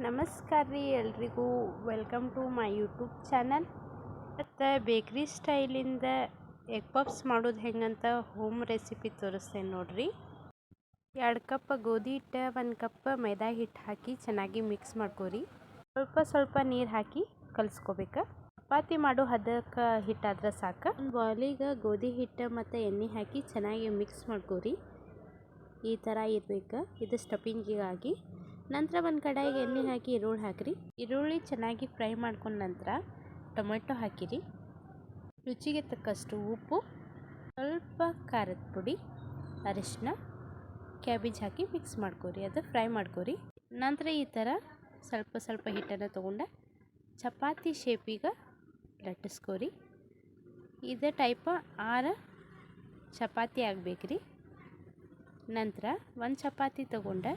ನಮಸ್ಕಾರ ರೀ ಎಲ್ರಿಗೂ welcome to my YouTube channel. ಮತ್ತು ಬೇಕ್ರಿ ಸ್ಟೈಲಿಂದ ಎಗ್ ಪಫ್ಸ್ ಮಾಡೋದು ಹೆಂಗಂತ ಹೋಮ್ ರೆಸಿಪಿ ತೋರಿಸ್ತೇನೆ ನೋಡ್ರಿ. 2 ಕಪ್ ಗೋಧಿ ಹಿಟ್ಟು, 1 ಕಪ್ ಮೈದಾ ಹಿಟ್ಟು ಹಾಕಿ ಚೆನ್ನಾಗಿ ಮಿಕ್ಸ್ ಮಾಡ್ಕೊರಿ. ಸ್ವಲ್ಪ ನೀರು ಹಾಕಿ ಕಲಿಸ್ಕೋಬೇಕು. ಚಪಾತಿ ಮಾಡೋ ಹದಕ್ಕೆ ಹಿಟ್ಟಾದ್ರೆ ಸಾಕು. ಒಂದು ಬೌಲಿಗೆ ಗೋಧಿ ಹಿಟ್ಟು ಮತ್ತು ಎಣ್ಣೆ ಹಾಕಿ ಚೆನ್ನಾಗಿ ಮಿಕ್ಸ್ ಮಾಡ್ಕೊರಿ. ಈ ಥರ ಇರಬೇಕು. ಇದು ಸ್ಟಫಿಂಗಿಗಾಗಿ. ನಂತರ ಒಂದು ಕಡಾಯಿಗೆ ಎಣ್ಣೆ ಹಾಕಿ ಈರುಳ್ಳಿ ಹಾಕಿರಿ. ಈರುಳ್ಳಿ ಚೆನ್ನಾಗಿ ಫ್ರೈ ಮಾಡ್ಕೊಂಡ ನಂತರ ಟೊಮೆಟೊ ಹಾಕಿರಿ. ರುಚಿಗೆ ತಕ್ಕಷ್ಟು ಉಪ್ಪು, ಸ್ವಲ್ಪ ಖಾರದ ಪುಡಿ, ಅರಿಶಿನ, ಕ್ಯಾಬೇಜ್ ಹಾಕಿ ಮಿಕ್ಸ್ ಮಾಡ್ಕೊರಿ. ಅದು ಫ್ರೈ ಮಾಡ್ಕೊರಿ. ನಂತರ ಈ ಥರ ಸ್ವಲ್ಪ ಹಿಟ್ಟನ್ನು ತೊಗೊಂಡು ಚಪಾತಿ ಶೇಪಿಗೆ ಲಟ್ಟಿಸ್ಕೊರಿ. ಇದೇ ಟೈಪ್ 6 ಚಪಾತಿ ಆಗಬೇಕ್ರಿ. ನಂತರ ಒಂದು ಚಪಾತಿ ತೊಗೊಂಡು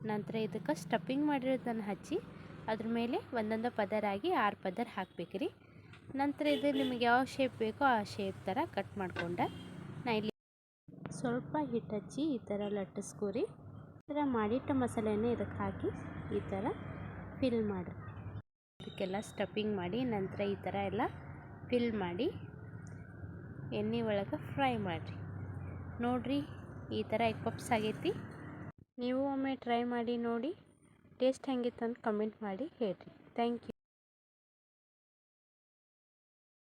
ನಂತರ ಇದಕ್ಕೆ ಸ್ಟಫಿಂಗ್ ಮಾಡಿರೋದನ್ನು ಹಚ್ಚಿ ಅದ್ರ ಮೇಲೆ ಒಂದೊಂದು ಪದರಾಗಿ 6 ಪದರ ಹಾಕಬೇಕ್ರಿ. ನಂತರ ಇದು ನಿಮಗೆ ಯಾವ ಶೇಪ್ ಬೇಕೋ ಆ ಶೇಪ್ ಥರ ಕಟ್ ಮಾಡ್ಕೊಂಡು ನಾ ಇಲ್ಲಿ ಸ್ವಲ್ಪ ಹಿಟ್ಟು ಹಚ್ಚಿ ಈ ಥರ ಲಟ್ಟಿಸ್ಕೊರಿ. ಈ ಥರ ಮಾಡಿಟ್ಟ ಮಸಾಲೆಯನ್ನು ಇದಕ್ಕೆ ಹಾಕಿ ಈ ಥರ ಫಿಲ್ ಮಾಡಿರಿ. ಇದಕ್ಕೆಲ್ಲ ಸ್ಟಫಿಂಗ್ ಮಾಡಿ ನಂತರ ಈ ಥರ ಎಲ್ಲ ಫಿಲ್ ಮಾಡಿ ಎಣ್ಣೆ ಒಳಗೆ ಫ್ರೈ ಮಾಡಿರಿ. ನೋಡಿರಿ, ಈ ಥರ ಎಗ್ ಪಫ್ಸ್ ಆಗೈತಿ. ನೀವು ಒಮ್ಮೆ ಟ್ರೈ ಮಾಡಿ ನೋಡಿ. ಟೇಸ್ಟ್ ಹೆಂಗಿತ್ತು ಅಂತ ಕಮೆಂಟ್ ಮಾಡಿ ಹೇಳ್ರಿ. Thank you.